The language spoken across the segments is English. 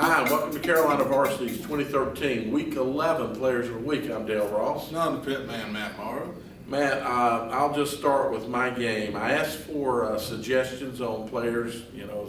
Hi, and welcome to Carolina Varsity's 2013 Week 11 Players of the Week. I'm Dale Ross. I'm the pit man, Matt Morrow. Matt, I'll just start with my game. I asked for suggestions on players. You know,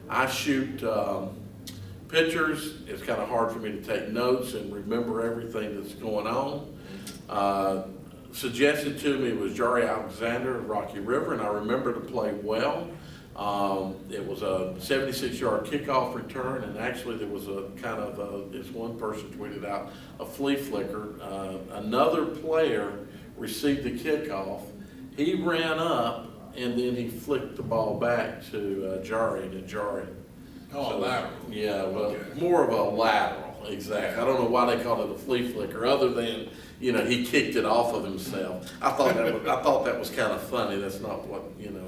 I shoot pictures. It's kind of hard for me to take notes and remember everything that's going on. Suggested to me was Jaire Alexander of Rocky River, and I remember the play well. It was a 76-yard kickoff return, and actually there was a kind of, as one person tweeted out, a flea flicker. Another player received the kickoff. He ran up, and then he flicked the ball back to Jaire, and Jaire. Oh, so, a lateral. Yeah, well, okay. More of a lateral, exactly. I don't know why they called it a flea flicker, other than, you know, he kicked it off of himself. I thought that was kind of funny. That's not what, you know.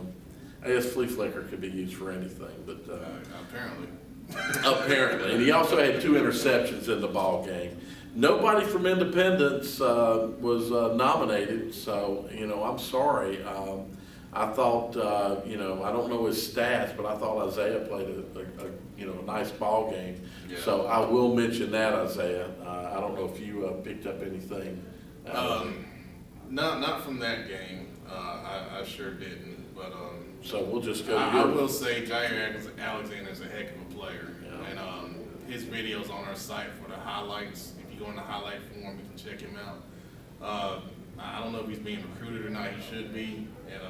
I guess flea flicker could be used for anything, but apparently. Apparently, and he also had 2 interceptions in the ball game. Nobody from Independence was nominated, so you know I'm sorry. I thought you know I don't know his stats, but I thought Isaiah played a nice ball game. Yeah. So I will mention that Isaiah. I don't know if you picked up anything. Not from that game. I sure didn't. But so we'll just go. I will say Jaire Alexander is a heck of a player, yeah. And his videos on our site for the highlights. If you go in the highlight form, you can check him out. I don't know if he's being recruited or not. He should be, and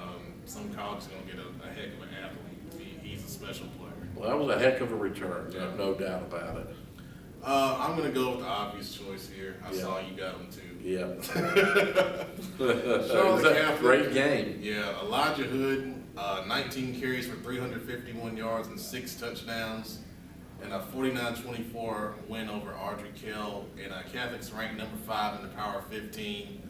some college is going to get a heck of an athlete. He's a special player. Well, that was a heck of a return. Yeah. No doubt about it. I'm going to go with the obvious choice here. I saw you got him too. Yeah. Charlotte Catholic. Great game. Yeah, Elijah Hood, 19 carries for 351 yards and 6 touchdowns, and a 49-24 win over Ardrey Kell. And Catholic's ranked number 5 in the Power 15,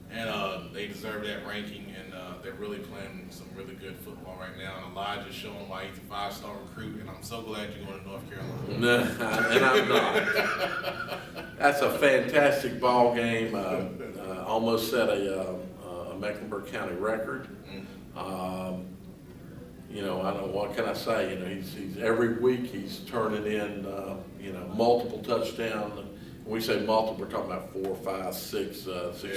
and they deserve that ranking. And they're really playing some really good football right now. And Elijah's showing why he's a 5-star recruit. And I'm so glad you're going to North Carolina. And I'm not. That's a fantastic ball game. Almost set a Mecklenburg County record. You know, I don't know, what can I say? You know, he's every week he's turning in you know, multiple touchdowns. When we say multiple, we're talking about 4, 5, 6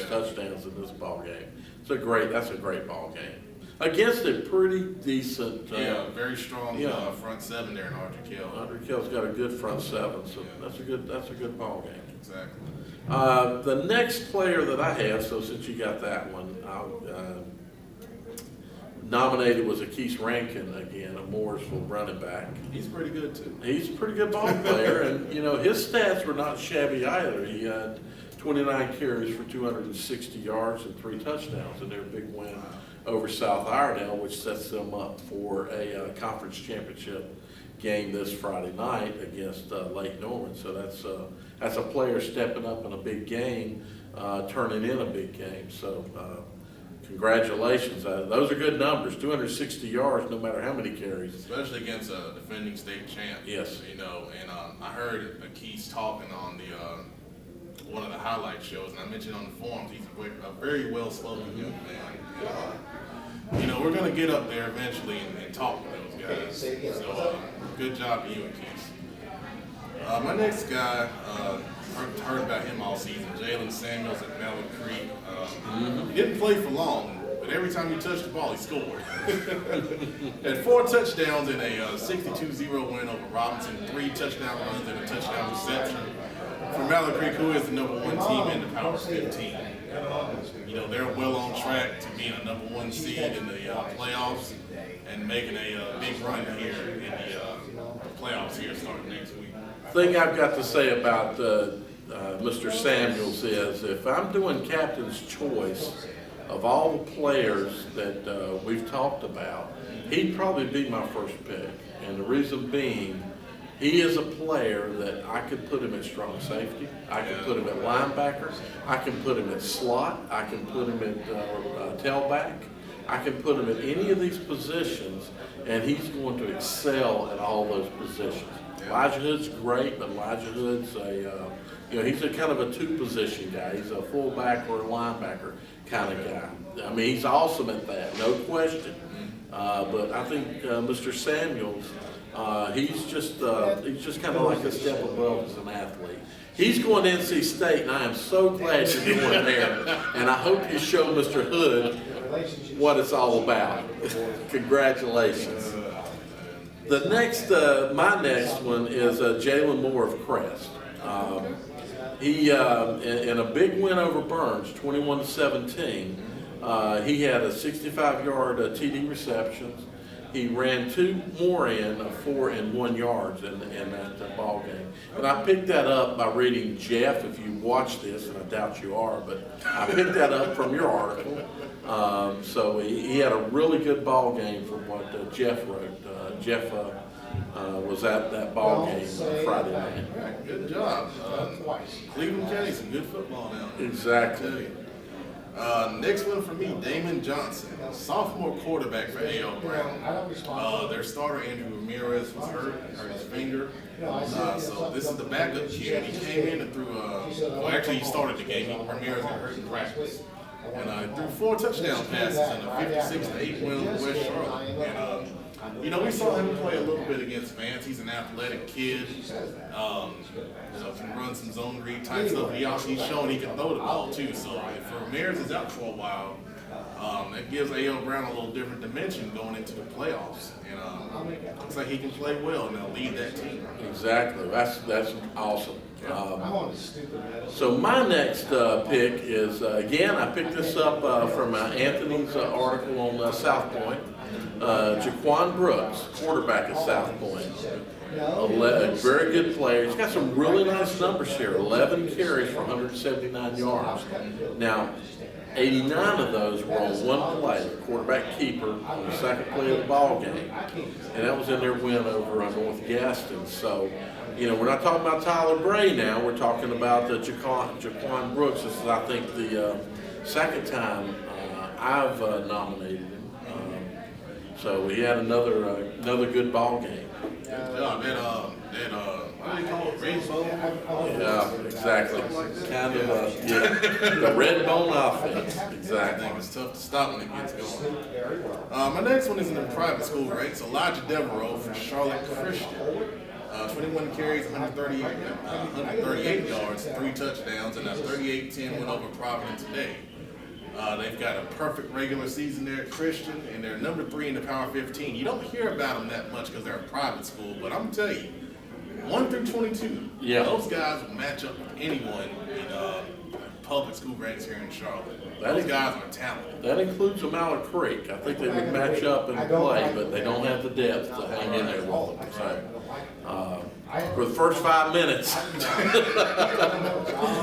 touchdowns in this ball game. That's a great ball game against a pretty decent. Very strong front 7 there in Ardrey Kell. Ardrey Kell's got a good front 7, so that's a good ball game. Exactly. The next player that I have, so since you got that one, nominated was Akease Rankin again, a Mooresville running back. He's pretty good too. He's a pretty good ball player, and you know his stats were not shabby either. He had 29 carries for 260 yards and 3 touchdowns, and they're a big win over South Iredell, which sets them up for a conference championship game this Friday night against Lake Norman. So that's a player stepping up in a big game, turning in a big game. So congratulations. Those are good numbers. 260 yards, no matter how many carries. Especially against a defending state champ. Yes. You know, and I heard Akease talking on the one of the highlight shows, and I mentioned on the forums, he's a very well-spoken young man. You know, we're going to get up there eventually and talk with those guys. So good job to you, Akease. My next guy, heard about him all season, Jaylen Samuels at Valley Creek. He didn't play for long, but every time he touched the ball, he scored. Had 4 touchdowns in a 62-0 win over Robinson, 3 touchdown runs and a touchdown reception from Valley Creek, who is the number 1 team in the Power 15. You know, they're well on track to being a number 1 seed in the playoffs and making a big run here in the playoffs here starting next week. Thing I've got to say about Mr. Samuels is, if I'm doing captain's choice of all the players that we've talked about, he'd probably be my first pick. And the reason being, he is a player that I could put him at strong safety. I can put him at linebacker. I can put him at slot. I can put him at tailback. I can put him at any of these positions, and he's going to excel at all those positions. Elijah Hood's great, but Elijah Hood's he's a kind of a two-position guy. He's a fullback or a linebacker kind of guy. I mean, he's awesome at that, no question. But I think Mr. Samuels, he's just kind of like a step above as an athlete. He's going to NC State, and I am so glad you're going there. And I hope you show Mr. Hood what it's all about. Congratulations. The next, my next one is Jaylen Moore of Crest. He in a big win over Burns, 21-17. He had a 65-yard TD receptions. He ran 2 more in, 4 and 1 yards in that ball game. And I picked that up by reading Jeff. If you watch this, and I doubt you are, but I picked that up from your article. So he had a really good ball game from what Jeff wrote. Jeff was at that ball game Friday night. Right, good job. Cleveland County, some good football now. Exactly. Next one for me, Damon Johnson, sophomore quarterback for A.L. Brown. Their starter, Andrew Ramirez, was hurt his finger. So this is the backup kid. He came in and threw, he started the game. Ramirez got hurt in practice. And threw 4 touchdown passes in a 56-8 win over West Charlotte. And, we saw him play a little bit against Vance. He's an athletic kid. Can run some zone read type stuff. He's shown he can throw the ball too. So if Ramirez is out for a while, that gives A.L. Brown a little different dimension going into the playoffs. And looks like he can play well and lead that team. Exactly. That's awesome. So my next pick is, again, I picked this up from Anthony's article on South Point. Jaquan Brooks, quarterback at South Point. A very good player. He's got some really nice numbers here. 11 carries for 179 yards. Now, 89 of those were on one play, the quarterback keeper, on the second play of the ball game. And that was in their win over North Gaston. So, we're not talking about Tyler Bray now. We're talking about Jaquan Brooks. This is, I think, the second time I've nominated him. So he had another good ball game. What do you call it? Rainbow? Yeah, exactly. Kind of, the red bone offense. Exactly. I think it's tough to stop when it gets going. My next one is in the private school ranks. Elijah Devereaux for Charlotte Christian. 21 carries, 138 yards, 3 touchdowns, and a 38-10 win over Providence today. They've got a perfect regular season there at Christian, and they're number 3 in the Power 15. You don't hear about them that much because they're a private school, but I'm going to tell you, 1 through 22, those guys will match up with anyone in public school ranks here in Charlotte. Those guys are talented. That includes a Mallard Creek. I think they would match up and play, but they don't have the depth to hang in there with them. So, for the first 5 minutes,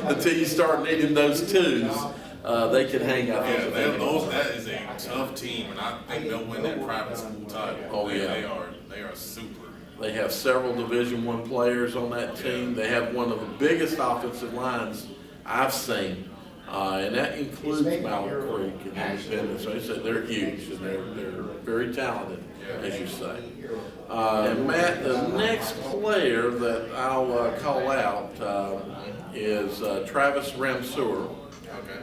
until you start needing those twos, they can hang out. Yeah, that is a tough team, and I think they'll win that private school title. Oh, they are super. They have several Division I players on that team. They have one of the biggest offensive lines I've seen, and that includes Mallard Creek and Independence. So I said they're huge, and they're very talented, as you say. And Matt, the next player that I'll call out is Travis Ramseur.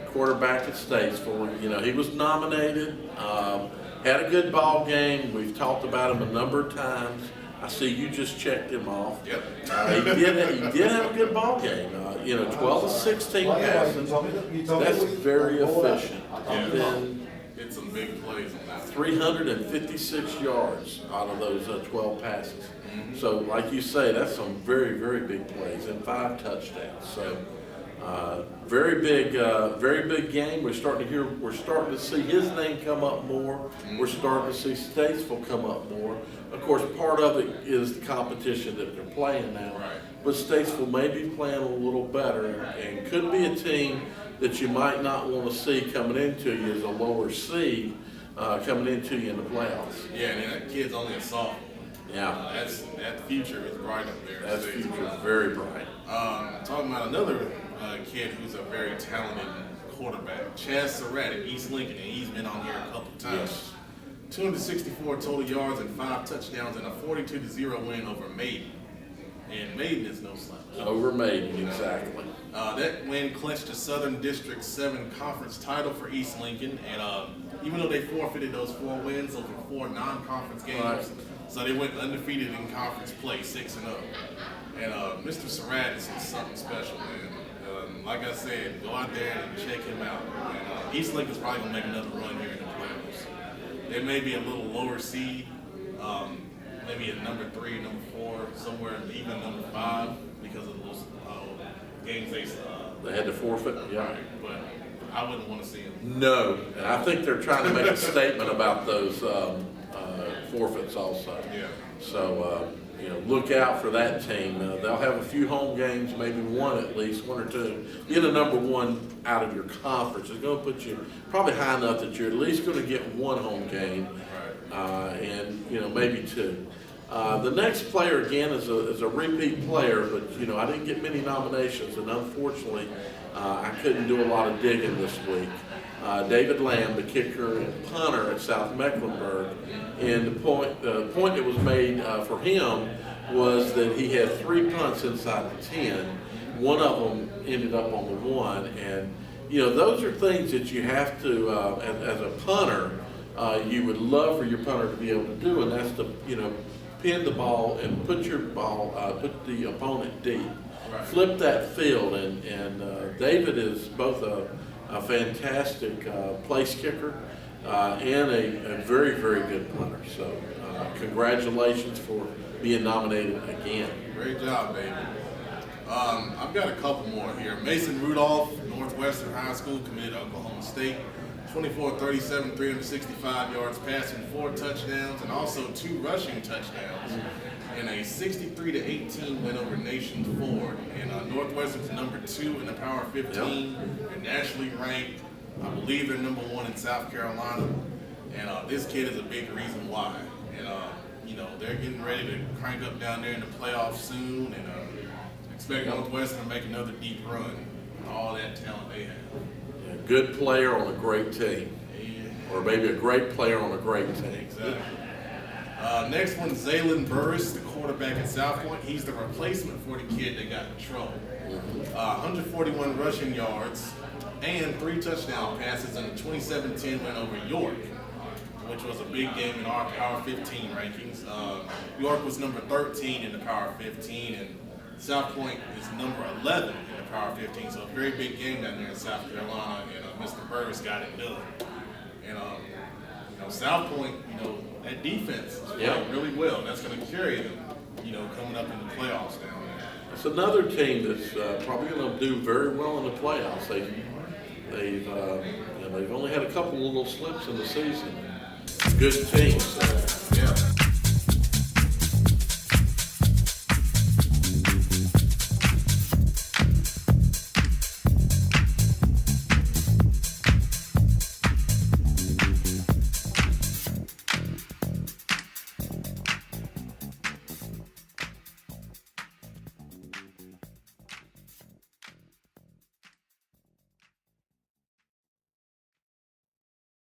Quarterback at Statesville. He was nominated, had a good ball game. We've talked about him a number of times. I see you just checked him off. Yep. He did have a good ball game. 12 of 16 passes. That's very efficient. And then Hit some big plays on that. 356 yards out of those 12 passes. So, like you say, that's some very, very big plays and 5 touchdowns. So. Very big game. We're starting to see his name come up more. We're starting to see Statesville come up more. Of course, part of it is the competition that they're playing now. Right. But Statesville may be playing a little better and could be a team that you might not want to see coming into you as a lower seed coming into you in the playoffs. Yeah, and that kid's only a sophomore. Yeah. That future is bright up there. That future is very bright. Talking about another kid who's a very talented quarterback, Chaz Surratt at East Lincoln, and he's been on here a couple times. Yes. 264 total yards and 5 touchdowns and a 42-0 win over Maiden. And Maiden is no slouch. Over Maiden, exactly. That win clinched the Southern District 7 conference title for East Lincoln, and even though they forfeited those 4 wins, those were 4 non-conference games, Right. so they went undefeated in conference play, 6-0. And Mr. Surratt is something special, man. Like I said, go out there and check him out. And East Lincoln's probably gonna make another run here in the playoffs. They may be a little lower seed, maybe at number 3, number 4, somewhere even number 5 because of those games They had to forfeit, yeah. right, but I wouldn't want to see them. No, and I think they're trying to make a statement about those forfeits also. Yeah. So, look out for that team. They'll have a few home games, maybe one at least, 1 or 2. Being a number 1 out of your conference is going to put you probably high enough that you're at least going to get 1 home game, and maybe 2. The next player again is a repeat player, but I didn't get many nominations, and unfortunately, I couldn't do a lot of digging this week. David Lamb, the kicker and punter at South Mecklenburg, and the point that was made for him was that he had 3 punts inside the 10. One of them ended up on the 1, and those are things that you have to, as a punter, you would love for your punter to be able to do, and that's to pin the ball and put put the opponent deep. Right. Flip that field, and David is both a fantastic place kicker and a very, very good punter. So congratulations for being nominated again. Great job, baby. I've got a couple more here. Mason Rudolph, Northwestern High School, committed to Oklahoma State. 24-37, 365 yards passing, 4 touchdowns, and also 2 rushing touchdowns. And a 63-18 win over Nation Ford. And Northwestern's number 2 in the Power 15. They're nationally ranked. I believe they're number 1 in South Carolina. And this kid is a big reason why. And they're getting ready to crank up down there in the playoffs soon. And expect Northwestern to make another deep run with all that talent they have. A good player on a great team, or maybe a great player on a great team. Exactly. Next one, Zaylin Burris, the quarterback at South Point. He's the replacement for the kid that got in trouble. 141 rushing yards and 3 touchdown passes in a 27-10 win over York, which was a big game in our Power 15 rankings. York was number 13 in the Power 15, and South Point is number 11 in the Power 15, so a very big game down there in South Carolina, and Mr. Burris got it done. And South Point, that defense is playing really well. That's going to carry them, coming up in the playoffs down there. It's another team that's probably going to do very well in the playoffs. They've only had a couple little slips in the season. Good team. So